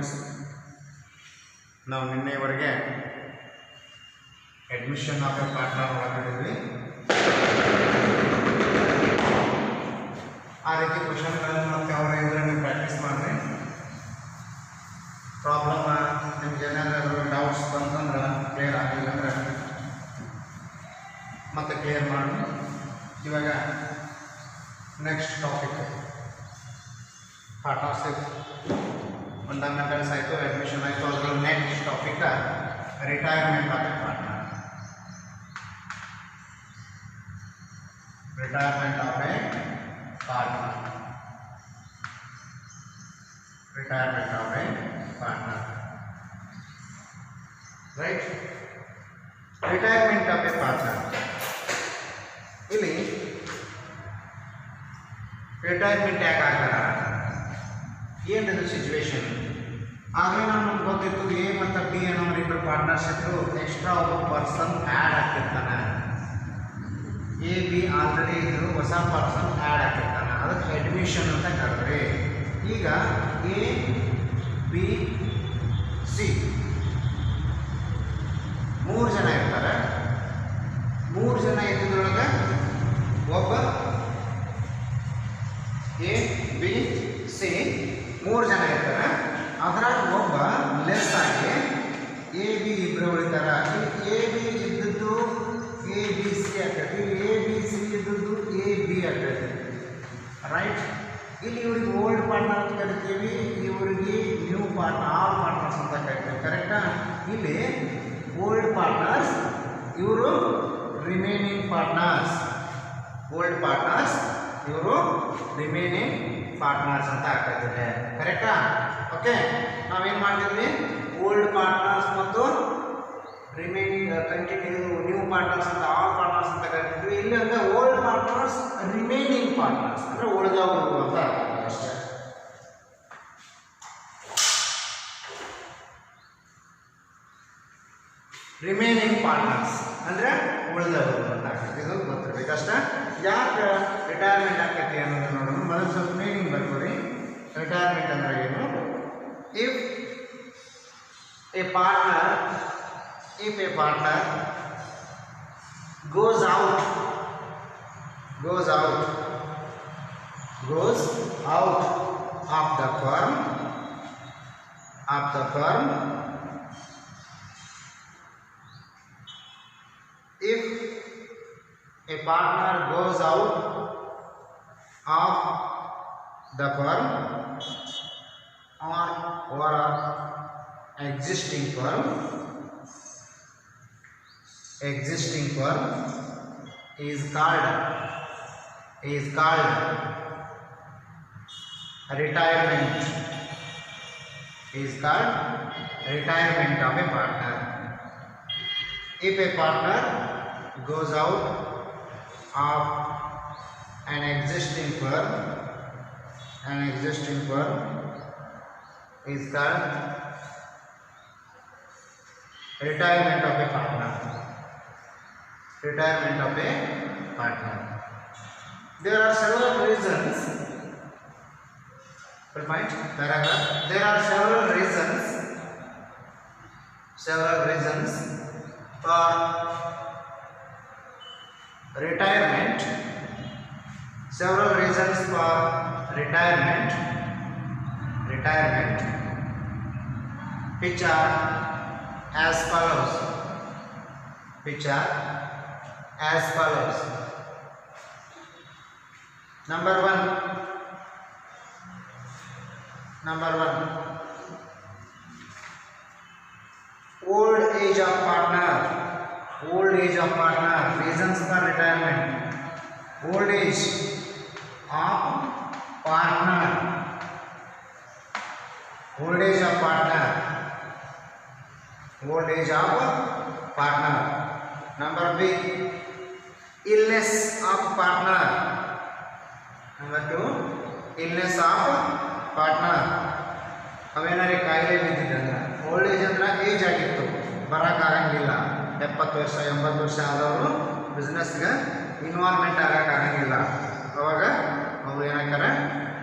Students, ನಾವು ನಿನ್ನೆವರೆಗೆ admission of A partner ಒಳಗಿದ್ವಿ. ಆ ರೀತಿ ಕ್ವಶನ್ಗಳನ್ನು ಮತ್ತೆ ಅವರ ಇದ್ರೆ ನೀವು ಪ್ರಾಕ್ಟೀಸ್ ಮಾಡಿರಿ. ಪ್ರಾಬ್ಲಮ್ ನಿಮ್ಗೆ ಏನಾದರೂ ಡೌಟ್ಸ್ ಬಂತಂದ್ರೆ ಕ್ಲಿಯರ್ ಆಗಲಿಲ್ಲ ಅಂದ್ರೆ ಮತ್ತೆ ಕ್ಲಿಯರ್ ಮಾಡಿ. ಇವಾಗ ನೆಕ್ಸ್ಟ್ ಟಾಪಿಕ್ ಪಾರ್ಟ್ನರ್ಶಿಪ್ ಫಂಡಮೆಂಟಲ್ಸ್ ಆಯಿತು, ಅಡ್ಮಿಷನ್ ಆಯಿತು. ಅದ್ರಲ್ಲಿ next topic retirement of A partner. Retirement of A partner. Retirement of A partner. Right. Retirement of A partner. ಇಲ್ಲಿ ರಿಟೈರ್ಮೆಂಟ್ ಯಾಕೆ ಆಗ್ತಾರ, ಏನಿದು ಸಿಚುವೇಶನ್? ಆಗಲೇ ನಮ್ಗೆ ಗೊತ್ತಿತ್ತು ಎ ಮತ್ತು ಬಿ ಅನ್ನೋರು ಇಬ್ಬರು ಪಾರ್ಟ್ನರ್ಶಿಪ್, ಎಕ್ಸ್ಟ್ರಾ ಒಬ್ಬ ಪರ್ಸನ್ ಆ್ಯಡ್ ಆಗ್ತಿರ್ತಾನೆ. ಎ ಬಿ ಆಲ್ರೆಡಿ ಇದ್ರು, ಹೊಸ ಪರ್ಸನ್ ಆ್ಯಡ್ ಆಗ್ತಿರ್ತಾನೆ, ಅದಕ್ಕೆ ಅಡ್ಮಿಷನ್ ಅಂತ ಕರೆದ್ರಿ. ಈಗ ಎ ಬಿ ಸಿ 3 ಜನ ಇರ್ತಾರೆ. 3 ಜನ ಇದ್ದಿದ್ರೊಳಗೆ ಒಬ್ಬ ಎ ಬಿ ಸಿ 3 ಜನ ಇರ್ತಾರೆ. ಅದ್ರಾಗ ಒಬ್ಬ ಲೆಸ್ ಆಗಿ ಎ ಬಿ ಇಬ್ಬರು ಉಳಿತಾರೆ. ಎ ಬಿ ಇದ್ದದ್ದು ಎ ಬಿ ಸಿ ಆಗ್ತೈತಿ, ಎ ಬಿ ಸಿ ಇದ್ದದ್ದು ಎ ಬಿ ಆಗ್ತೈತಿ. ರೈಟ್. ಇಲ್ಲಿ ಇವ್ರಿಗೆ ಓಲ್ಡ್ ಪಾರ್ಟ್ನರ್ ಅಂತ ಕರಿತೀವಿ, ಇವರಿಗೆ ನ್ಯೂ ಪಾರ್ಟ್ನರ್, ಆಲ್ ಪಾರ್ಟ್ನರ್ಸ್ ಅಂತ ಕರಿತೀವಿ. ಕರೆಕ್ಟಾ? ಇಲ್ಲಿ ಓಲ್ಡ್ ಪಾರ್ಟ್ನರ್ಸ್, ಇವರು ರಿಮೈನಿಂಗ್ ಪಾರ್ಟ್ನರ್ಸ್. ಓಲ್ಡ್ ಪಾರ್ಟ್ನರ್ಸ್, ಇವರು ರಿಮೈನಿಂಗ್ ಪಾರ್ಟ್ನರ್ಸ್ ಅಂತ ಆಗ್ತಾಯಿದೆ. ಕರೆಕ್ಟಾ? ಓಕೆ. ನಾವೇನು ಮಾಡ್ತಿದ್ವಿ, ಓಲ್ಡ್ ಪಾರ್ಟ್ನರ್ಸ್ ಮತ್ತು ರಿಮೈನಿಂಗ್ ಕಂಟಿನ್ಯೂ ನ್ಯೂ ಪಾರ್ಟ್ನರ್ಸ್ ಅಂತ, ಆಲ್ ಪಾರ್ಟ್ನರ್ಸ್ ಅಂತ ಕರಿತಿದ್ವಿ. ಇಲ್ಲಿ ಅಂದರೆ ಓಲ್ಡ್ ಪಾರ್ಟ್ನರ್ಸ್ ರಿಮೈನಿಂಗ್ ಪಾರ್ಟ್ನರ್ಸ್ ಅಂದರೆ ಉಳಿದವರು ಅಂತ ಅಷ್ಟೇ. ರಿಮೈನಿಂಗ್ ಪಾರ್ಟ್ನರ್ಸ್ ಅಂದರೆ ಉಳಿದವರು ಅಂತ ಆಗ್ತೈತಿ. ಇದು ಗೊತ್ತಿರಬೇಕಷ್ಟೇ. ಯಾಕೆ ರಿಟೈರ್ಮೆಂಟ್ ಆಗ್ತೈತಿ ಅನ್ನೋದು ನೋಡೋಣ. ಮೊದಲು ಸ್ವಲ್ಪ ಮೀನಿಂಗ್ ಬರ್ತೀವಿ. ರಿಟೈರ್ಮೆಂಟ್ ಅಂದರೆ ಏನು? If A partner goes out of the firm, if a partner goes out of the firm or existing firm is called retirement. Is called retirement of a partner. If a partner goes out of an existing firm is called retirement of a partner. Retirement of a partner. There are several reasons. Paragraph. There are several reasons for retirement. Several reasons for retirement, which are as follows. Number one, old age of partner. Reasons for retirement. Old age of partner. Number B, illness of partner. Number 2, illness of partner. ಅವೇನಾರೇ ಕಾಯಿಲೆ ಬಿದ್ದಿದ್ದಂದ್ರೆ, old age ಅಂದ್ರೆ age ಆಗಿತ್ತು, ಬರೋಕ್ಕಾಗಂಗಿಲ್ಲ. 70 ವರ್ಷ 80 ವರ್ಷ ಆದವರು ಬಿಸ್ನೆಸ್ಗೆ involvement ಆಗೋಕ್ಕಾಗಂಗಿಲ್ಲ. ಅವಾಗ ಅವ್ರು ಏನಾಗ್ತಾರೆ,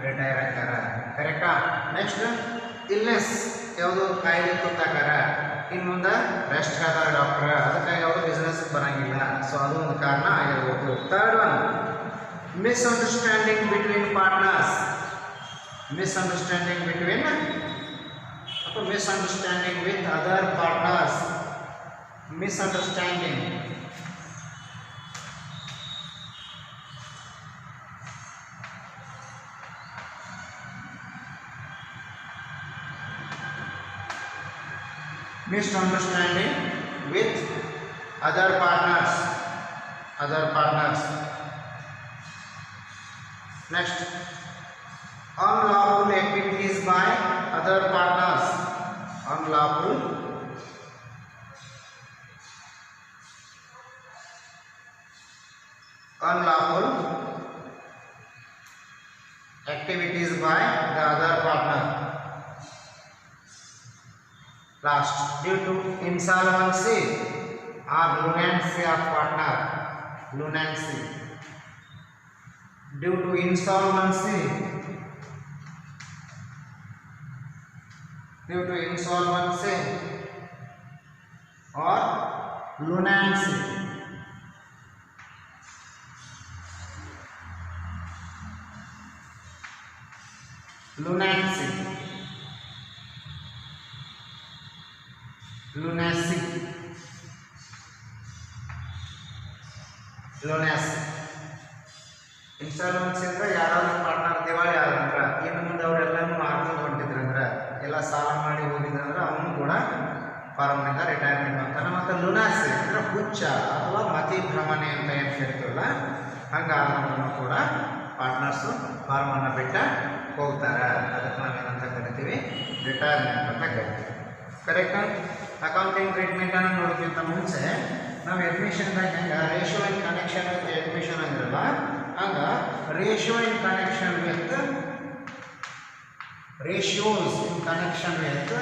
retire ಆಗ್ತಾರೆ. ಕರೆಕ್ಟಾ? ನೆಕ್ಸ್ಟ್ ಇಲ್ನೆಸ್ ಯಾವುದೋ ಕಾಯಿಲೆ ತುತ್ತಾಕಾರ ಇನ್ನು ಮುಂದೆ ರೆಸ್ಟ್ ಹೇಳ್ತಾರೆ ಡಾಕ್ಟರ್, ಅದಕ್ಕಾಗಿ ಅವರು ಬಿಸ್ನೆಸ್ ಬರಂಗಿಲ್ಲ. ಸೊ ಅದು ಒಂದು ಕಾರಣ ಆಗಿರ್ಬೋದು. Third one, misunderstanding between partners. Misunderstanding between ಅಥವಾ misunderstanding with other partners. Misunderstanding misunderstanding with other partners. Next, unlawful activities by other partners. Unlawful activities by the other partner. Last, due to insolvency or lunacy of partner. Lunacy. Due to insolvency. Due to insolvency or lunacy. Lunacy. Lunacy. Lunacy. Instalments ಅಂದ್ರೆ ಯಾರಾದ್ರೂ partner ದಿವಾಳಿ ಆದ್ರಂದ್ರ ಇನ್ನು ಮುಂದೆ ಅವರೆಲ್ಲನೂ ಮಾರ್ಕೊಂಡು ಹೊಂಟಿದ್ರಂದ್ರ ಎಲ್ಲ ಸಾಲ ಮಾಡಿ ಹೋಗಿದ್ರಂದ್ರ ಅವನು ಕೂಡ ಫಾರ್ಮ್ನಿಂದ ರಿಟೈರ್ಮೆಂಟ್ ಅಂತಾನೆ. ಮತ್ತು ಲುನಾಸಿ ಅಂದ್ರೆ ಹುಚ್ಚ ಅಥವಾ ಮತಿ ಭ್ರಮಣೆ ಅಂತ ಏನು ಹೇಳ್ತೀವಲ್ಲ ಹಂಗಾದ್ರೂ ಕೂಡ ಪಾರ್ಟ್ನರ್ಸು ಫಾರ್ಮನ್ನು ಬಿಟ್ಟ ಹೋಗ್ತಾರೆ. ಅದಕ್ಕೆ ನಾವೇನಂತ ಕರಿತೀವಿ, ರಿಟೈರ್ಮೆಂಟ್ ಅಂತ ಕರಿತೀವಿ. ಕರೆಕ್ಟಾ? ಅಕೌಂಟಿಂಗ್ ಟ್ರೀಟ್ಮೆಂಟನ್ನು ನೋಡೋಕ್ಕಿಂತ ಮುಂಚೆ ನಾವು ಅಡ್ಮಿಷನ್ದಾಗ ಹೆಂಗೆ ratio in connection with admission ಅಂದ್ರಲ್ಲ, ಹಂಗೆ ratio in connection with ratios in connection with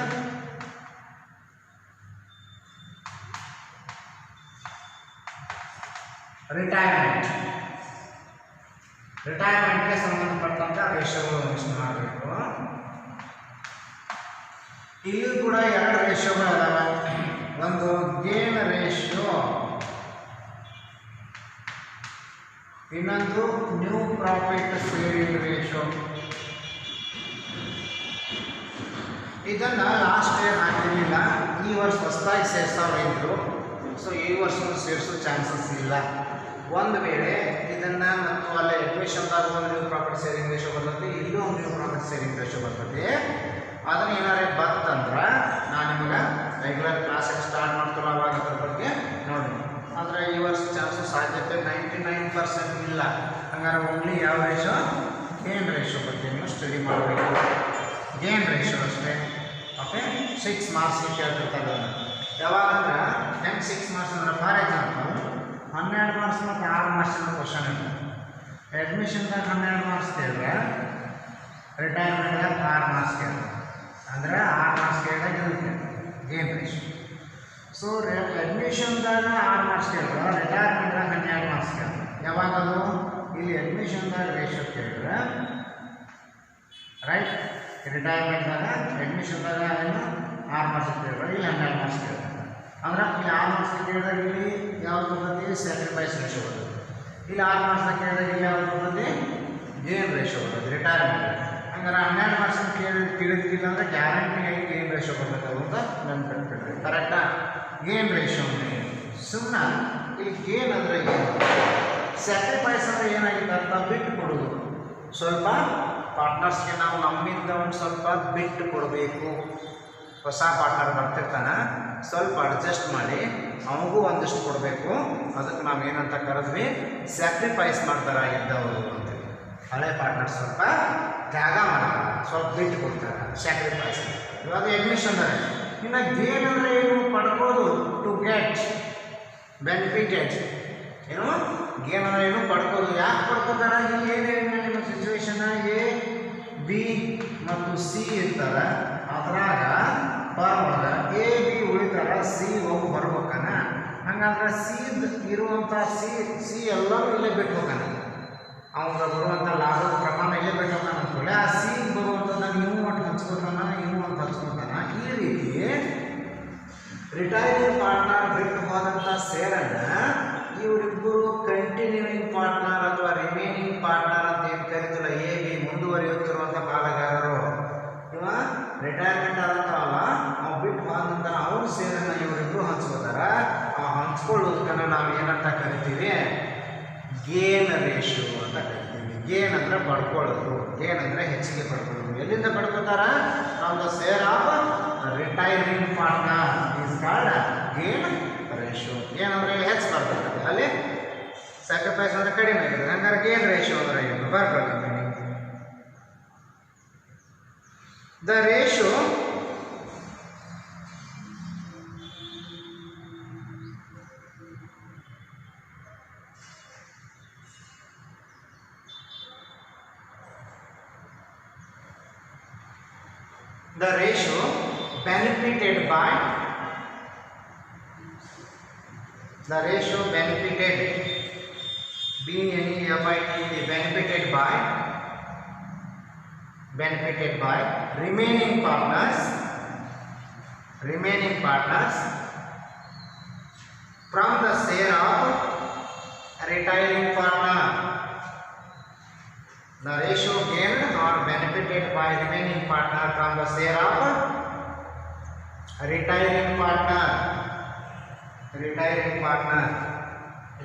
ರಿಟೈರ್ಮೆಂಟ್ಗೆ ಸಂಬಂಧಪಟ್ಟಂಥ ರೇಷಿಯೋಗಳು ಮೆನ್ಷನ್ ಮಾಡಬೇಕು. ಇಲ್ಲಿ ಕೂಡ ಎರಡು ರೇಷಿಯೋಗಳು ಅದಾವೆ. ಒಂದು ಗೇನ್ ರೇಷಿಯೋ, ಇನ್ನೊಂದು ನ್ಯೂ ಪ್ರಾಫಿಟ್ ಶೇರಿಂಗ್ ರೇಷಿಯೋ. ಇದನ್ನು ಲಾಸ್ಟ್ ಇಯರ್ ಹಾಕಿರಲಿಲ್ಲ, ಈ ವರ್ಷ ಹೊಸದಾಗಿ ಸೇರ್ಸೋರು ಇದ್ರು. ಸೊ ಈ ವರ್ಷ ಸೇರಿಸೋ ಚಾನ್ಸಸ್ ಇಲ್ಲ. ಒಂದು ವೇಳೆ ಇದನ್ನು ಮತ್ತು ಅಲ್ಲಿ ಅಡ್ಮಿಷನ್ದಾಗ ಒಂದು ನ್ಯೂ ಪ್ರಾಫಿಟ್ ಶೇರಿಂಗ್ ರೇಷಿಯೋ ಬರ್ತದೆ, ಇಲ್ಲೂ ಒಂದು ನ್ಯೂ ಪ್ರಾಫಿಟ್ ಶೇರಿಂಗ್ ರೇಷಿಯೋ ಬರ್ತದೆ. ಅದನ್ನ ಏನಾರೇ ಬಂತಂದ್ರೆ ನಾನು ನಿಮಗೆ ರೆಗ್ಯುಲರ್ ಕ್ಲಾಸಿಗೆ ಸ್ಟಾರ್ಟ್ ಮಾಡ್ತೀವಿ ಅವಾಗ ಅದ್ರ ಬಗ್ಗೆ ನೋಡಿ. ಆದರೆ ಈ ವರ್ಷ ಚಾನ್ಸಸ್ ಸಾಧ್ಯತೆ 99% ಇಲ್ಲ. ಹಂಗಾರೆ ಓನ್ಲಿ ಯಾವ ರೇಷೋ? ಗೇನ್ ರೇಷೋ ಬಗ್ಗೆ ನೀವು ಸ್ಟಡಿ ಮಾಡಬೇಕು. ಗೇನ್ ರೇಷೋ ಅಷ್ಟೇ. ಓಕೆ, 6 ಮಾರ್ಕ್ಸ್ ಕೇಳ್ತಿರ್ತಾರೆ ಅದನ್ನು. ಯಾವಾಗಂದ್ರೆ ಹೆಂಗೆ 6 ಮಾರ್ಕ್ಸ್ ಅಂದ್ರೆ, ಫಾರ್ ಎಕ್ಸಾಂಪಲ್ 12 ಮಾರ್ಕ್ಸ್ ಮತ್ತು 6 ಮಾರ್ಕ್ಸಿನ ಕ್ವಶನ್ ಇದೆ. ಅಡ್ಮಿಷನ್ದಾಗ 12 ಮಾರ್ಕ್ಸ್ ಕೇಳಿದ್ರೆ ರಿಟೈರ್ಮೆಂಟ್ದಾಗ 6 ಮಾರ್ಕ್ಸ್ ಕೇಳಿದ್ರೆ ಅಂದರೆ 6 ಮಾರ್ಕ್ಸ್ ಕೇಳಿದಾಗ ಇರುತ್ತೆ ಗೇನ್ ರೇಷೋ. ಸೊ ಅಡ್ಮಿಷನ್ದಾಗ 6 ಮಾರ್ಕ್ಸ್ ಕೇಳಿದ್ರೆ ರಿಟೈರ್ಮೆಂಟ್ದಾಗ 12 ಮಾರ್ಕ್ಸ್ ಕೇಳಿದ್ರೆ ಯಾವಾಗದು? ಇಲ್ಲಿ ಅಡ್ಮಿಷನ್ದಾಗ ರೇಷೋ ಕೇಳಿದ್ರೆ ರೈಟ್, ರಿಟೈರ್ಮೆಂಟ್ದಾಗ ಅಡ್ಮಿಷನ್ದಾಗ ಏನು 6 ಮಾರ್ಕ್ಸ್ ಕೇಳಿದ್ರೆ ಇಲ್ಲಿ 12 ಮಾರ್ಕ್ಸ್ ಕೇಳಿದ್ರೆ ಅಂದ್ರೆ ಇಲ್ಲಿ 6 ಮಾರ್ಕ್ಸ್ ಕೇಳಿದಾಗ ಇಲ್ಲಿ ಯಾವ್ದು ಬರ್ತದೆ? ಸ್ಯಾಕ್ರಿಫೈಸ್ ರೇಷೋ ಬರ್ತದೆ. ಇಲ್ಲಿ 6 ಮಾರ್ಕ್ಸ್ ಕೇಳಿದಾಗ ಇಲ್ಲಿ ಯಾವ್ದು ಬರ್ತದೆ? ಗೇನ್ ರೇಷೋ ಬರ್ತದೆ, ರಿಟೈರ್ಮೆಂಟ್. ಹಂಗಾರೆ 12 ಮಾರ್ಕ್ಸ್ ತಿಳಿದಿಲ್ಲ ಅಂದರೆ ಗ್ಯಾರಂಟಿಯಾಗಿ ಗೇನ್ ರೇಷೋ ಬರ್ತದೆ ಅಂತ ನೆನ್ಪಿಟ್ಬಿಡ್ರಿ. ಕರೆಕ್ಟಾ? ಗೇನ್ ರೇಷೋ ಅಂದರೆ ಸುಮ್ಮನೆ ಇಲ್ಲಿ ಗೇನ್ ಅಂದರೆ ಏನು? ಸ್ಯಾಕ್ರಿಫೈಸ್ ಅಂದರೆ ಏನಾಗಿದೆ ಅಂತ ಬಿಟ್ಟು ಕೊಡೋದು. ಸ್ವಲ್ಪ ಪಾರ್ಟ್ನರ್ಸ್ಗೆ ನಾವು ನಮ್ಮಿಂದ ಒಂದು ಸ್ವಲ್ಪ ಬಿಟ್ಟು ಕೊಡಬೇಕು. ಹೊಸ ಪಾರ್ಟ್ನರ್ ಬರ್ತಿರ್ತಾನೆ, ಸ್ವಲ್ಪ ಅಡ್ಜಸ್ಟ್ ಮಾಡಿ ಅವನಿಗೂ ಒಂದಿಷ್ಟು ಕೊಡಬೇಕು. ಅದಕ್ಕೆ ನಾವು ಏನಂತ ಕರೆದ್ವಿ? ಸ್ಯಾಕ್ರಿಫೈಸ್ ಮಾಡ್ತಾರಾಗಿದ್ದವರು ಅಂತೀವಿ. ಹಳೆ ಪಾರ್ಟ್ನರ್ ಸ್ವಲ್ಪ ತ್ಯಾಗ ಮಾಡ್ತಾರೆ, ಸ್ವಲ್ಪ ಬಿಟ್ಟು ಕೊಡ್ತಾರೆ, ಸ್ಯಾಕ್ರಿಫೈಸ್. ಇವಾಗ ಅಡ್ಮಿಷನ್ದಾಗ ಇನ್ನು ಗೇನ್ ಅಂದರೆ ಏನು? ಪಡ್ಬೋದು, ಟು ಗೆಟ್ ಬೆನಿಫಿಟೆಡ್. ಏನು ಗೇನ್ ಅಂದರೆ ಏನು? ಪಡ್ಕೋದು. ಯಾಕೆ ಪಡ್ಕೋತಾರೆ? ಇಲ್ಲಿ ಏನೇನು ನಿಮ್ಮ ಸಿಚುವೇಶನ್ ಎ ಬಿ ಮತ್ತು ಸಿ ಇರ್ತಾರೆ. ಅದ್ರಾಗ ಬರುವಾಗ ಎ ಬಿ ಉಳಿತಾರ, ಸಿ ಹೋಗಿ ಬರ್ಬೇಕನ. ಹಂಗಂದ್ರೆ ಸಿ ಇರುವಂಥ ಸಿ ಎಲ್ಲರೂ ಇಲ್ಲೇ ಬಿಟ್ಟು ಹೋಗೋಣ. ಅವಾಗ ಬರುವಂಥ ಲಾಭದ ಪ್ರಮಾಣ ಇಲ್ಲೇ ಬಿಟ್ಟು ಹೋಗೋಣ ಅಂದ್ಕೊಳ್ಳಿ. ಆ ಸಿ ಬರುವಂಥದ್ದು ನೀವು ಒಟ್ಟು ಹಂಚ್ಕೊತಾನ, ಇನ್ನೂ ಒಂದು ಹಂಚ್ಕೊತಾನ. ಈ ರೀತಿ ರಿಟೈರಿಂಗ್ ಪಾರ್ಟ್ನರ್ ಬಿಟ್ಟು ಹೋದಂಥ ಸೇರನ್ನ ಇವರಿಬ್ಬರು ಕಂಟಿನ್ಯೂಯಿಂಗ್ ಪಾರ್ಟ್ನರ್ ಅಥವಾ ರಿಮೈನಿಂಗ್ ಪಾರ್ಟ್ನರ್ ಅಂತ ಏನು ಕರಿತಿಲ್ಲ, ಎ ಬಿ ಮುಂದುವರಿಯುತ್ತಿರುವಂಥ ಪಾಲುಗಾರರು. ಇವ ರಿಟೈರ್ಮೆಂಟ್ ಆದಂಥವಲ್ಲ, ಅವ್ನು ಬಿಟ್ಟು ಹೋದ ನಂತರ ಅವ್ರ ಸೇರನ್ನು ಇವರಿಬ್ಬರು ಹಂಚ್ಕೋತಾರ. ಆ ಹಂಚ್ಕೊಳ್ಳೋದಕ್ಕನ್ನು ನಾವು ಏನಂತ ಕರಿತೀವಿ? ಗೇನ್ ರೇಷಿಯೋ ಅಂತ ಕರಿತೀವಿ. ಗೇನ್ ಅಂದರೆ ಪಡ್ಕೊಳ್ಳೋದು, ಗೇನ್ ಅಂದರೆ ಹೆಚ್ಚಿಗೆ ಪಡ್ಕೊಳ್ಳೋದು. ಎಲ್ಲಿಂದ ಪಡ್ಕೋತಾರ? From the share of retiring partner is called gain ratio. ಏನಂದ್ರೆ ಇಲ್ಲಿ ಹೆಚ್ಚು ಬರ್ತದೆ, ಅಲ್ಲಿ ಸ್ಯಾಕ್ರಿಫೈಸ್ ಅಂದರೆ ಕಡಿಮೆ ಆಗಿದೆ. ಹಂಗಾರೆ ಗೇನ್ ರೇಷಿಯೋ ಅಂದರೆ ಏನು ಬರ್ಕೊಳ್ಳಿ. The ratio benefited by benefited by remaining partners from the share of retiring partner. The ratio gained or benefited by remaining partner from the share of retiring partner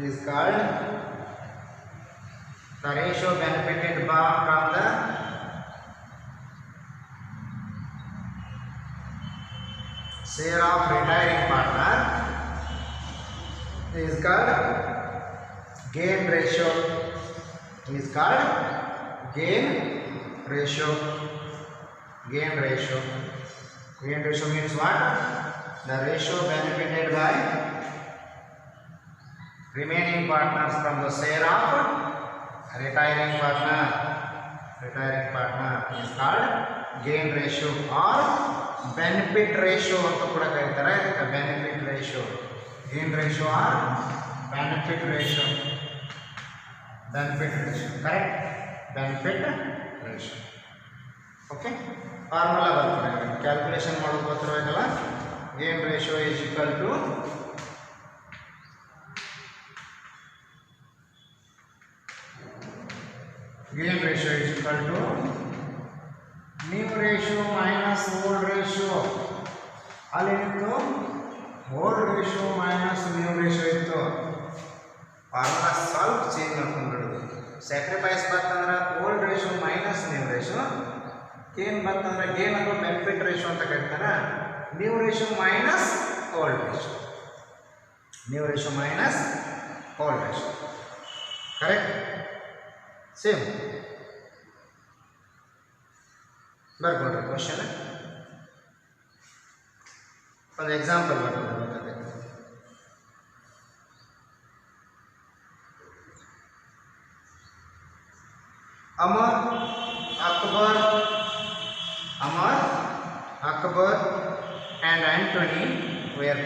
is called the ratio benefited by from the share of retiring partner is called gain ratio. Gain ratio means what? The ratio benefited by remaining partners from the share of retiring partner is called gain ratio or benefit ratio ಅಂತ ಕೂಡ ಕರೀತಾರೆ. benefit ratio, gain ratio or benefit ratio, correct? benefit ratio. Okay, formula ಬರ್ತದೆ, calculation ಮಾಡೋದು ಗೊತ್ತಿರಬೇಕಲ್ಲ. Gain ratio is equal to new ratio minus old ratio. ಅಲ್ಲೇನಿತ್ತು? Old ratio minus new ratio ಇತ್ತು. Formula ಸ್ವಲ್ಪ change ಮಾಡ್ಕೊಂಡ್ಬಿಡೋದು. ಸ್ಯಾಕ್ರಿಫೈಸ್ ಬಂತಂದ್ರೆ old ratio minus new ratio. Gain ಬಂತಂದ್ರೆ gain ಅಥವಾ ಬೆನಿಫಿಟ್ ರೇಷಿಯೋ ಅಂತ ಕರೀತಾರೆ. New ratio minus old ratio. Correct? Same ಬರ್ಕೊಡ್ರಿ ಕ್ವಶನ್. ಒಂದು ಎಕ್ಸಾಂಪಲ್ ಬರ್ಕೊಡ್ಬೇಕಾದ್ರೆ Amar, Akbar and Antony were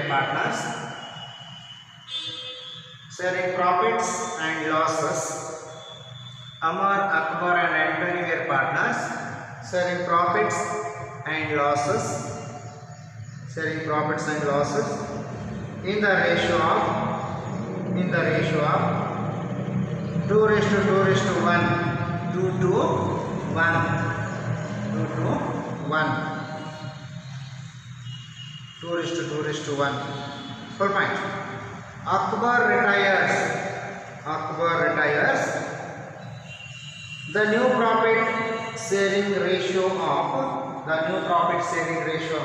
partners. Sharing profits and losses. Amar, Akbar and Antony were partners. Sharing profits and losses. In the ratio of 2:2:1. 2:1. Full point. Akbar retires. The new profit sharing ratio of new profit sharing ratio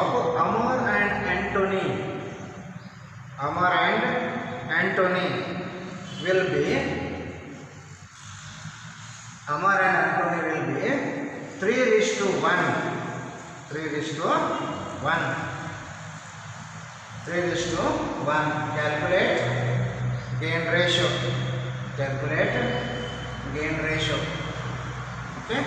of Amar and Antony will be 3:1. 3:1. Calculate gain ratio. Okay.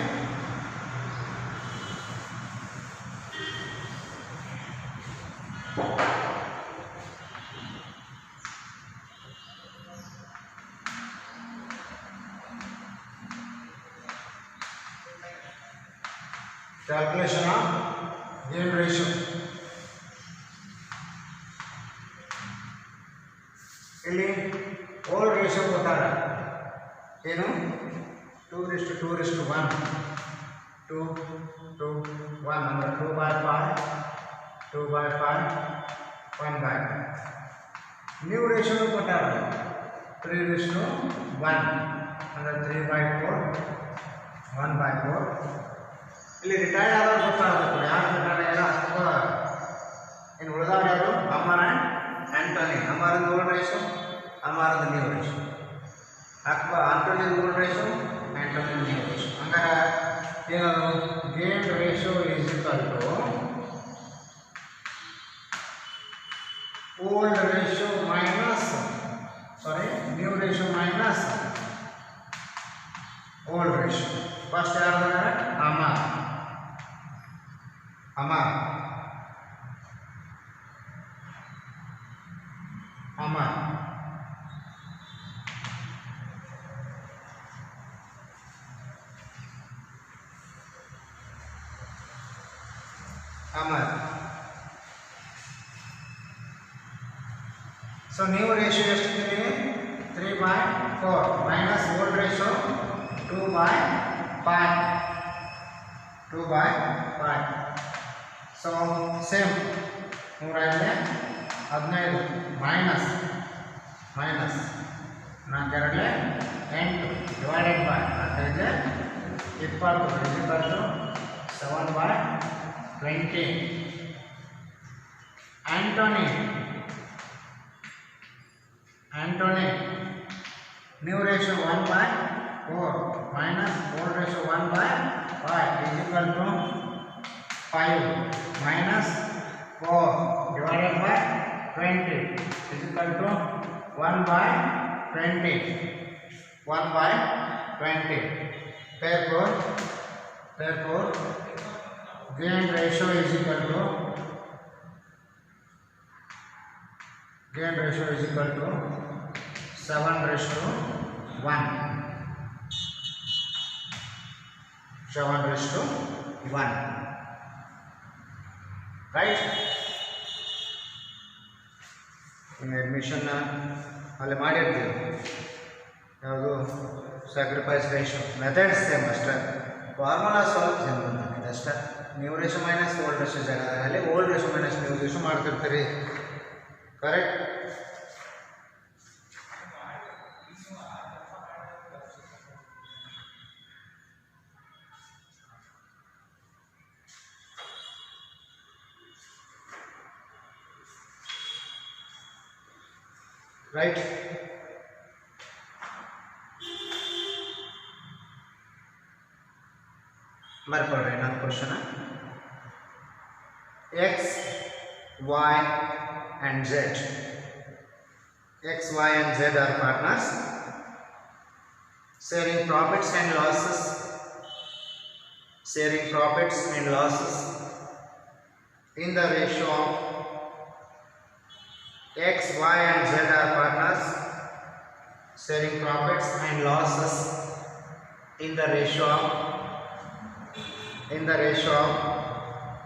Calculation of gain ratio. ಇಲ್ಲಿ old ratio ಕೊಟ್ಟಾರ ಏನು 2:2:1 2:1 ಅಂದ್ರೆ 2/5 2/5 1/5. New ratio ಕೊಟ್ಟಾರ 3:1 ಅಂದ್ರೆ 3/4 1/4. ಇಲ್ಲಿ retired ಆದವ್ರು ಗೊತ್ತಾಗಬೇಕು ಯಾರು ರಿಟೈರ್ಡ್ ಆಗ್ಯಾರ ಅಥವಾ ಇನ್ನು ಉಳಿದವ್ರು ಯಾರು ಅಮರ್ ಆ್ಯಂಡ್ ಆಂಟೋನಿ. ಅಮರ್ದು ಓಲ್ಡ್ ರೇಷಿಯೋ ಅಮರ್ದು ನ್ಯೂ ರೇಷಿಯೋ ಅಥವಾ ಆಂಟೋನಿದು ಓಲ್ಡ್ ರೇಷಿಯೋ ಆಂಟೋನಿದು ನ್ಯೂ ರೇಷಿಯೋ. ಹಂಗಾರೆ ಏನದು gain ratio is equal to old ratio minus new ratio minus old ratio. First ಯಾರು Amar Amar Amar Amar. So new ratio ಎಷ್ಟಿದೆ 3/4 minus old ratio 2/5 2/5. So same 3/15 minus 4/8 divided by 20 7/20. Antony new ratio 1/4 minus old ratio 1/5 is equal to 5 minus 4 divided by 20 is equal to 1/20. Therefore gain ratio is equal to 7:1. 7:1. Right? In admission ಅಲ್ಲಿ ಮಾಡಿರ್ತೀವಿ ಯಾವುದು sacrifice ratio methods same ಅಷ್ಟೇ, formula ಸ್ವಲ್ಪ same ಬಂದಿದೆ ಅಷ್ಟೇ. New ratio minus old ratio ಜಾಗದಲ್ಲಿ old ratio minus new ratio ಮಾಡ್ತಿರ್ತೀರಿ. Correct? Right? ಬರ್ಕೊಳ್ಳಿ ಇನ್ನೊಂದು question. X, Y and Z. X, Y and Z are partners sharing profits and losses. In the ratio of X, Y and Z are partners sharing profits and losses in the ratio of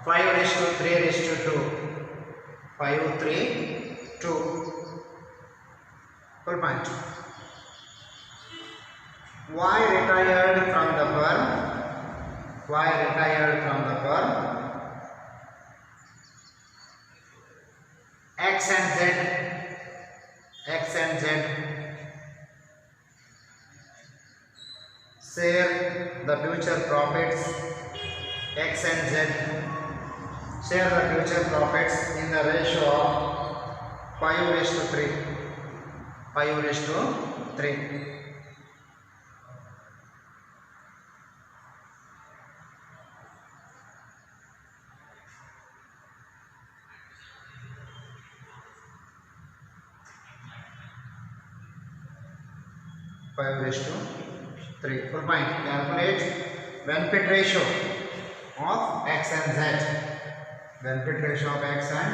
5:3:2. 5:3:2. Full point. Y retired from the firm. X and Z share the future profits. X and Z share the future profits in the ratio of 5:3. 5:3. Full point. Calculate benefit ratio of X and Z. Benefit ratio of X and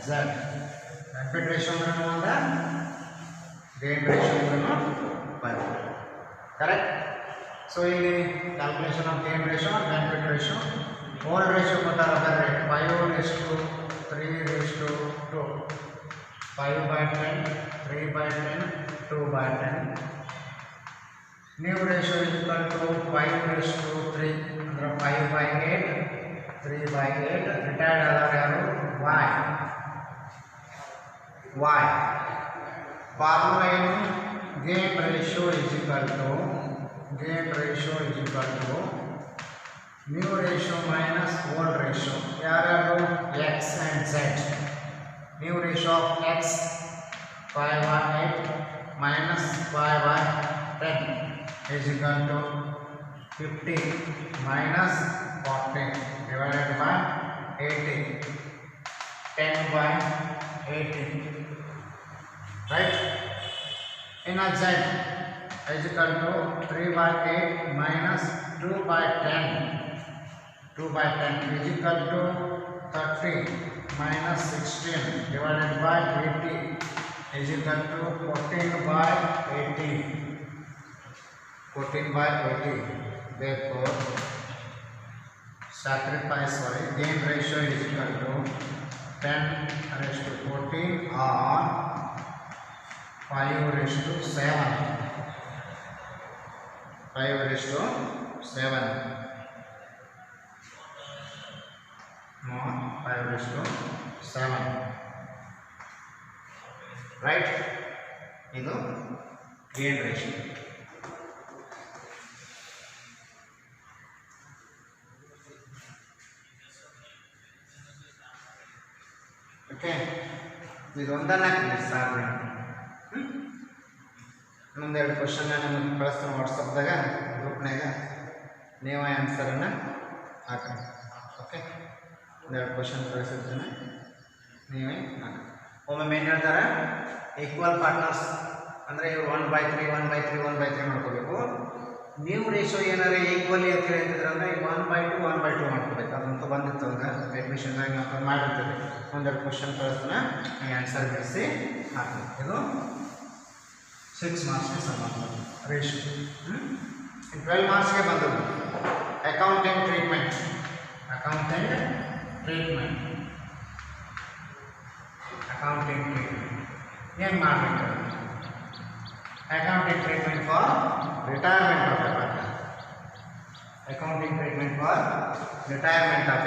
Z. Benefit ratio ಅಂದ್ರೆ gain ratio ಅಂದ್ರೆ 5. Correct? So ಇಲ್ಲಿ calculation of gain ratio or benefit ratio old ratio ಕೊಟ್ಟಾರ ಬರ್ರಿ 5:3:2 5/10 3/10 2/10 new ratio is equal to 5:3 ಅಂದ್ರೆ 5/8 3/8 retired ಆದವರು ಯಾರು y formula ಏನು gain ratio is equal to new ratio minus old ratio ಯಾರ್ಯಾರು x and z new ratio of x 5/8 minus 5/10 is equal to 15 minus 14 divided by 80 10/80 right in a z is equal to 3/8 minus 2/10 is equal to 30 minus 16 divided by 80 is equal to 14/80 therefore gain ratio is equal to 10:14 or 5:7 not 5:7 right ಇದು gain ratio okay ಇದೊಂದನ್ನ ಸಾಧ್ಯ ಇನ್ನೊಂದೆರಡು question ನಿಮಗೆ ಕಳಿಸ್ತೀನಿ ವಾಟ್ಸಪ್ದಾಗ ಗ್ರೂಪ್ನಾಗ ನೀವು ಆನ್ಸರನ್ನು ಹಾಕಿ okay ಒಂದೆರಡು question ಕಳಿಸಿರ್ತೀನಿ ನೀವೇ ಹಾಕಿ ಒಮ್ಮೆ ಏನು ಹೇಳ್ತಾರೆ ಈಕ್ವಲ್ ಪಾರ್ಟ್ನರ್ಸ್ ಅಂದರೆ ಇವರು 1/3 ಮಾಡ್ಕೋಬೇಕು ನ್ಯೂ ರೇಷಿಯೋ ಏನಾರು ಈಕ್ವಲಿ ಅಂತ ಹೇಳ್ತಿದ್ರೆ ಅಂದರೆ 1/2 ಮಾಡ್ಕೋಬೇಕು ಅದಂತೂ ಬಂದಿತ್ತು ಅಂದ್ರೆ ಅಡ್ಮಿಷನ್ದಾಗ ನಾವು ಮಾಡಿರ್ತೀವಿ ಒಂದೆರಡು ಕ್ವಶನ್ ಕಳಿಸ್ತಾನೆ ಆನ್ಸರ್ ಬಿಡಿಸಿ ಹಾಕಿ ಇದು 6 ಮಾರ್ಕ್ಸ್ಗೆ ಸಂಬಂಧ ರೇಷಿಯೋ 12 ಮಾರ್ಕ್ಸ್ಗೆ ಬಂದದ್ದು ಅಕೌಂಟಿಂಗ್ ಟ್ರೀಟ್ಮೆಂಟ್ ಏನು ಮಾಡಬೇಕು accounting treatment for retirement of a partner accounting treatment for retirement of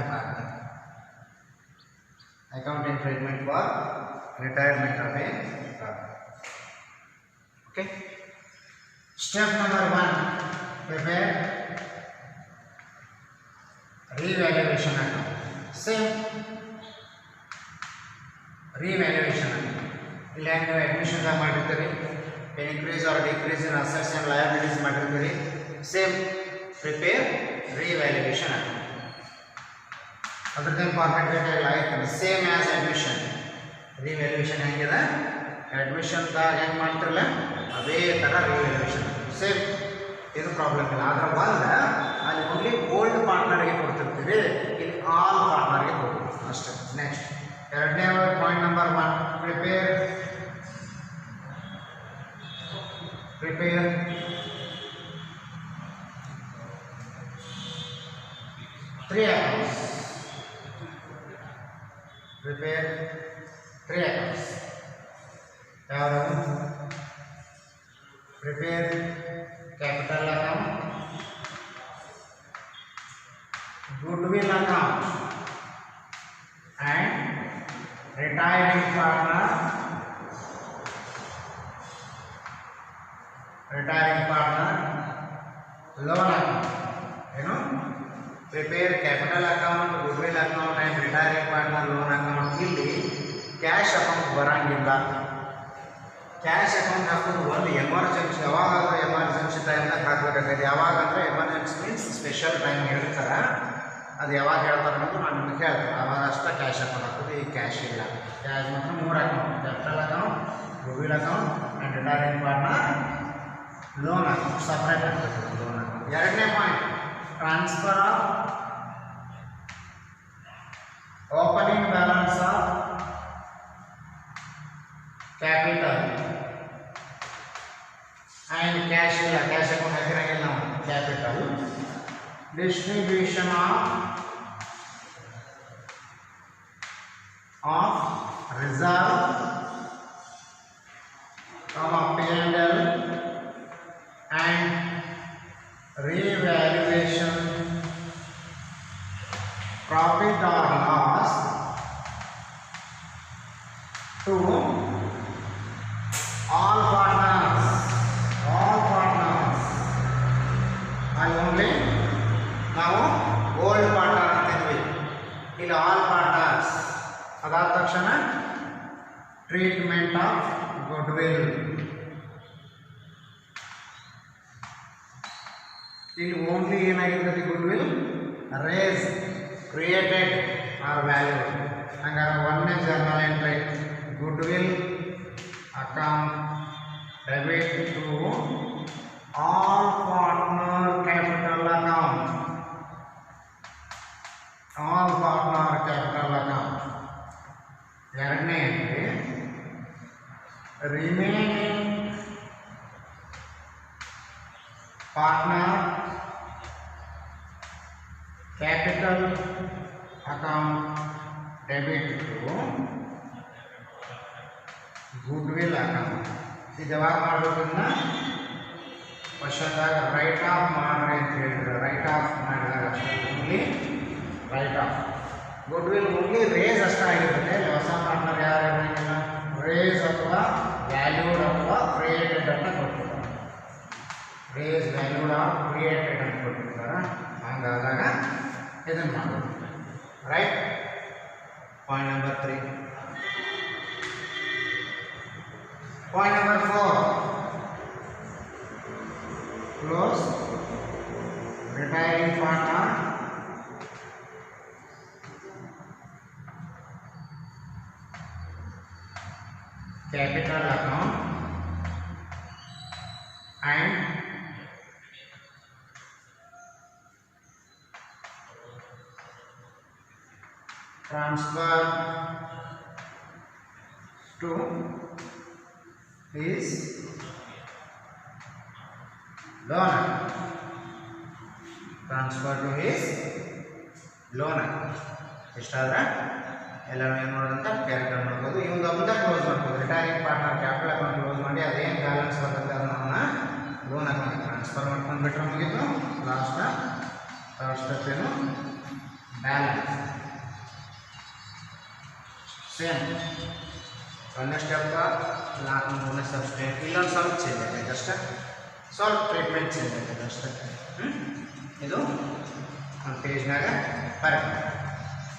a partner accounting treatment for retirement of a partner okay step number 1 prepare revaluation account same revaluation ಇಲ್ಲಿ ನೀವು ಅಡ್ಮಿಷನ್ದಾಗ ಮಾಡಿರ್ತೀರಿ increase or decrease in assets and liabilities ಮಾಡಿರ್ತೀರಿ same prepare revaluation account ಅದ್ರದ್ದೇನು format ಬೇಕಾಗಿಲ್ಲ ಆಯ್ತು same as admission revaluation ಹೆಂಗಿದೆ ಅಡ್ಮಿಷನ್ದಾಗ ಹೆಂಗೆ ಮಾಡ್ತಿರಲ್ಲ ಅದೇ ಥರ revaluation ಸೇಮ್ ಇದು ಪ್ರಾಬ್ಲಮ್ ಇಲ್ಲ ಆದ್ರೆ ಒಂದು ಅಲ್ಲಿ ಓನ್ಲಿ ಓಲ್ಡ್ ಪಾರ್ಟ್ನರ್ಗೆ ಕೊಡ್ತಿರ್ತೀವಿ ಇಲ್ಲಿ ಆಲ್ ಪಾರ್ಟ್ನರ್ಗೆ ಕೊಡ್ತೀವಿ ಅಷ್ಟೇ ನೆಕ್ಸ್ಟ್ ಎರಡನೇ ಪಾಯಿಂಟ್ ನಂಬರ್ 1 ಪ್ರಿಪೇರ್ 3 accounts ಯಾವುದು prepare capital account goodwill account and retiring partner loan account prepare capital account goodwill account and retiring partner loan account ಇಲ್ಲಿ ಕ್ಯಾಶ್ ಅಕೌಂಟ್ ಬರಂಗಿಲ್ಲ ಕ್ಯಾಶ್ ಅಕೌಂಟ್ ಹಾಕೋದು ಒಂದು emergency ಯಾವಾಗಾದ್ರೂ emergency ಟೈಮ್ನಾಗ ಹಾಕಬೇಕಾಗಿದೆ ಯಾವಾಗ ಅಂದರೆ ಎಮರ್ಜೆನ್ಸಿ ಮೀನ್ಸ್ ಸ್ಪೆಷಲ್ ಟೈಮ್ ಹೇಳ್ತಾರೆ ಅದು ಯಾವಾಗ ಹೇಳ್ತಾರೆ ಅನ್ನೋದು ನಾನು ನಿಮಗೆ ಹೇಳ್ತೀನಿ ಆವಾಗ ಅಷ್ಟೇ ಕ್ಯಾಶ್ ಅಕೌಂಟ್ ಹಾಕೋದು ಈಗ ಕ್ಯಾಶ್ ಇಲ್ಲ ಕ್ಯಾಶ್ ಮಾತ್ರ 3 account capital account goodwill account and retiring partner loan account separate ಆಗ್ತದೆ ಲೋನ್ ಅಕೌಂಟ್ ಎರಡನೇ point transfer of opening balance of capital and cash ಇಲ್ಲ ಕ್ಯಾಶ್ ಅಕೌಂಟ್ ಹಾಕಿರಂಗಿಲ್ಲ ನಾವು capital distribution of reserve, P&L and revaluation, profit or loss to all partners. ಅಲ್ಲಿ only ನಾವು old partner ಅಂತಿದ್ವಿ, ಇಲ್ಲಿ all partners. ಅದಾದ ತಕ್ಷಣ treatment of goodwill, ಇಲ್ಲಿ only ಏನಾಗಿರ್ತದೆ goodwill raise, created or value. ಹಂಗಾರೆ ಒಂದನೇ journal entry goodwill account debit to all partner capital account, all partner capital account. ಎರಡನೇ entry remaining partner capital account debit to goodwill account. ಇದು ಯಾವಾಗ ಮಾಡಬೇಕನ್ನ ವರ್ಷದಾಗ write off ಮಾಡ್ರಿ ಅಂತ ಹೇಳಿದ್ರು. ರೈಟ್ ಆಫ್ ಮಾಡಿದಾಗ only write of. Good will only race ಅಷ್ಟೇ ಆಗಿರುತ್ತೆ. ಇಲ್ಲಿ ಹೊಸ ಪಾರ್ಟ್ನರ್ ಯಾರು ಇರೋಂಗಿಲ್ಲ. ರೇಸ್ ಅಥವಾ ವ್ಯಾಲ್ಯೂಡ್ ಅಥವಾ ಕ್ರಿಯೇಟೆಡ್ ಅಂತ ಕೊಟ್ಟಿರ್ತಾರೆ. ರೇಸ್, ವ್ಯಾಲ್ಯೂಡ್ ಆರ್ ಕ್ರಿಯೇಟೆಡ್ ಅಂತ ಕೊಟ್ಟಿರ್ತಾರೆ. ಹಂಗಾದಾಗ ಇದನ್ನು ಮಾಡಬೇಕು. Right. Point number 3. Point number 4, close retiring partner capital account and transfer to his loan, transfer to his loan. ಇಷ್ಟಾದ್ರೆ ಎಲ್ಲರೂ ಏನು ಮಾಡೋದಂತ ಕ್ಯಾಲ್ಕುಲೇಟ್ ಮಾಡ್ಬೋದು. ಈ ಒಂದು ಅಮೌಂಟ್ ಕ್ಲೋಸ್ ಮಾಡ್ಬೋದು. Retiring partner capital account close ಮಾಡಿ ಅದೇನು ಬ್ಯಾಲೆನ್ಸ್ ಬರ್ತದೆ ಅದನ್ನ ಲೋನ್ ಅಕೌಂಟ್ ಟ್ರಾನ್ಸ್ಫರ್ ಮಾಡ್ಕೊಂಡು ಬಿಟ್ಟರೆ ಮುಗಿತು. ಲಾಸ್ಟ್ ಥರ್ಡ್ ಸ್ಟೆಪ್ ಏನು ಬ್ಯಾಲೆನ್ಸ್ ಸೇಮ್. ಒಂದನೇ ಸ್ಟೆಪ್ 4 3ನೇ ಸ್ಟೆಪ್ ಇಲ್ಲೊಂದು ಸ್ವಲ್ಪ ಚೇಂಜ್ ಆಗೈತೆ ಅಷ್ಟೇ, ಸ್ವಲ್ಪ ಟ್ರೀಟ್ಮೆಂಟ್ ಚೇಂಜ್ ಆಗೈತೆ ಅಷ್ಟೇ. ಇದು ಒಂದು ಪೇಜ್ನಾಗ ಬರುತ್ತೆ.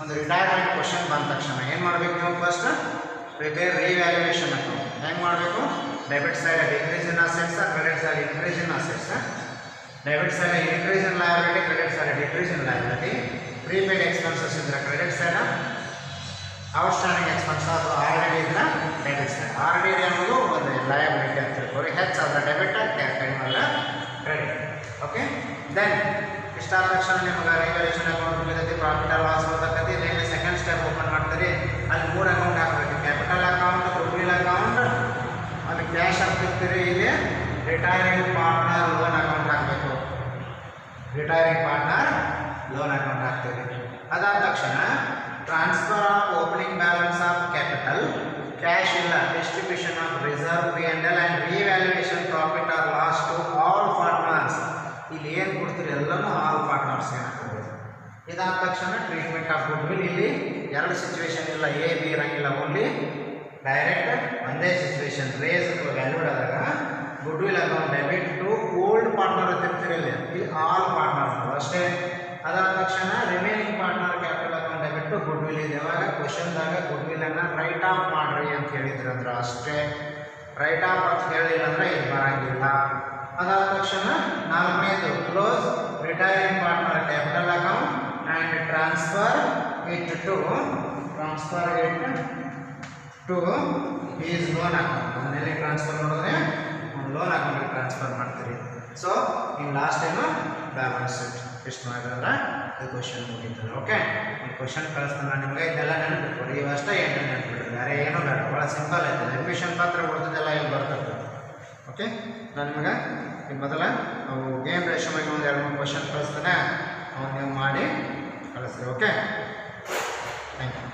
ಒಂದು ರಿಟೈರ್ಮೆಂಟ್ ಕ್ವಶನ್ ಬಂದ ತಕ್ಷಣ ಏನು ಮಾಡಬೇಕು ನೀವು? First prepare revaluation account. ಹೆಂಗೆ ಮಾಡಬೇಕು? Debit side decrease in assets, credit side increase in assets. Debit side increase in liability, credit side decrease in liability. Prepaid expenses ಇದ್ರೆ ಕ್ರೆಡಿಟ್ ಸೈಡ್, ಔಟ್ಸ್ಟ್ಯಾಂಡಿಂಗ್ ಎಕ್ಸ್ಪೆನ್ಸ್ ಅದು already ಇದ್ರೆ debit side. Already ಅನ್ನೋದು ಒಂದು liability ಅಂತ ತಿಳ್ಕೊಳ್ಳಿ. ಹೆಚ್ಚಾದ್ರೆ debit, ಕಡಿಮೆ ಅಲ್ಲ credit. Okay. Then ಇಷ್ಟಾದ ತಕ್ಷಣ ನಿಮ್ಗೆ ರಿವ್ಯಾಲ್ಯೂಯೇಷನ್ ಅಕೌಂಟ್ ಬರ್ತೈತಿ, ಪ್ರಾಫಿಟ್ ಆರ್ ಲಾಸ್ ಬರ್ತೈತಿ. ದೆನ್ ಸೆಕೆಂಡ್ ಸ್ಟೆಪ್ ಓಪನ್ ಮಾಡ್ತೀರಿ. ಅಲ್ಲಿ 3 ಅಕೌಂಟ್ ಹಾಕಬೇಕು. Capital account, goodwill account, ಅಲ್ಲಿ ಕ್ಯಾಶ್ ಹಾಕ್ತಿರ್ತೀರಿ. ಇಲ್ಲಿ ರಿಟೈರಿಂಗ್ ಪಾರ್ಟ್ನರ್ ಲೋನ್ ಅಕೌಂಟ್ ಹಾಕಬೇಕು. ರಿಟೈರಿಂಗ್ ಪಾರ್ಟ್ನರ್ ಲೋನ್ ಅಕೌಂಟ್ ಹಾಕ್ತೀರಿ. ಅದಾದ ತಕ್ಷಣ transfer of opening balance of capital, cash ಇಲ್ಲ, distribution of reserve P&L and revaluation profit or loss to all partners. ಇಲ್ಲಿ ಏನು ಕೊಡ್ತೀರಿ ಎಲ್ಲನೂ ಆಲ್ ಪಾರ್ಟ್ನರ್ಸ್ ಏನಾಗ್ತದೆ. ಇದಾದ ತಕ್ಷಣ ಟ್ರೀಟ್ಮೆಂಟ್ ಆಫ್ ಗುಡ್ ವಿಲ್. ಇಲ್ಲಿ 2 ಸಿಚುವೇಶನ್ ಇಲ್ಲ, ಎ ಬಿ ಇರಂಗಿಲ್ಲ, ಓನ್ಲಿ ಡೈರೆಕ್ಟ್ ಒಂದೇ ಸಿಚುವೇಶನ್. ರೇಸ್ ಅಥವಾ ವ್ಯಾಲ್ಯೂಡ್ ಆದಾಗ goodwill account debit to old partner ಅಂತ ಇರ್ತೀರಿ. ಇಲ್ಲಿ ಆಲ್ ಪಾರ್ಟ್ನರ್ಸ್ ಅಷ್ಟೇ. ಅದಾದ ತಕ್ಷಣ remaining partner capital account debit to goodwill. ಇದೆ ಯಾವಾಗ ಕ್ವಶನ್ದಾಗ ಗುಡ್ ವಿಲ್ಲನ್ನು ರೈಟ್ ಆಫ್ ಮಾಡ್ರಿ ಅಂತ ಹೇಳಿದ್ರು ಅಂದ್ರೆ ಅಷ್ಟೇ. ರೈಟ್ ಆಫ್ ಅಂತ ಹೇಳಿಲ್ಲ ಅಂದರೆ ಇದು ಬರಂಗಿಲ್ಲ. ಅದಾದ ತಕ್ಷಣ 4ನೇದು close retiring partner capital account and transfer it to his loan account. ಅದನ್ನೆಲ್ಲಿ ಟ್ರಾನ್ಸ್ಫರ್ ಮಾಡಿದ್ರೆ ಲೋನ್ ಅಕೌಂಟಿಗೆ ಟ್ರಾನ್ಸ್ಫರ್ ಮಾಡ್ತೀರಿ. ಸೊ ಇನ್ನು ಲಾಸ್ಟ್ ಏನು ಬ್ಯಾಲೆನ್ಸ್ ಶೀಟ್ ಇಷ್ಟು ಮಾಡಿದ್ರೆ ಇದು ಕ್ವಶನ್ ಮುಗಿತದೆ. ಓಕೆ. ಈ ಕ್ವಶನ್ ಕಳಿಸ್ತಾನೆ ನಿಮಗೆ. ಇದೆಲ್ಲ ನೆನಪಿಟ್ಕೊಡಿ. ಇವಷ್ಟೇ ಏನು ನೆನಪಿಟ್ರಿ, ಬೇರೆ ಏನೂ ಬೇಡ. ಭಾಳ ಸಿಂಪಲ್ ಆಯ್ತದೆ. ಎಡ್ಮಿಷನ್ ಪಾತ್ರ ಉಳಿದದೆಲ್ಲ ಇಲ್ಲಿ ಬರ್ತದೆ. ಓಕೆ. ನಾನು ನಿಮಗೆ ಈಗ ಮೊದಲ ಅವು ಗೇಮ್ ರೇಷನ್ ಬಗ್ಗೆ ಒಂದು 2-3 ಕ್ವಶನ್ ಕಳಿಸ್ತಾನೆ. ಅವ್ನು ನೀವು ಮಾಡಿ ಕಳಿಸ್ರಿ. Okay, thank you.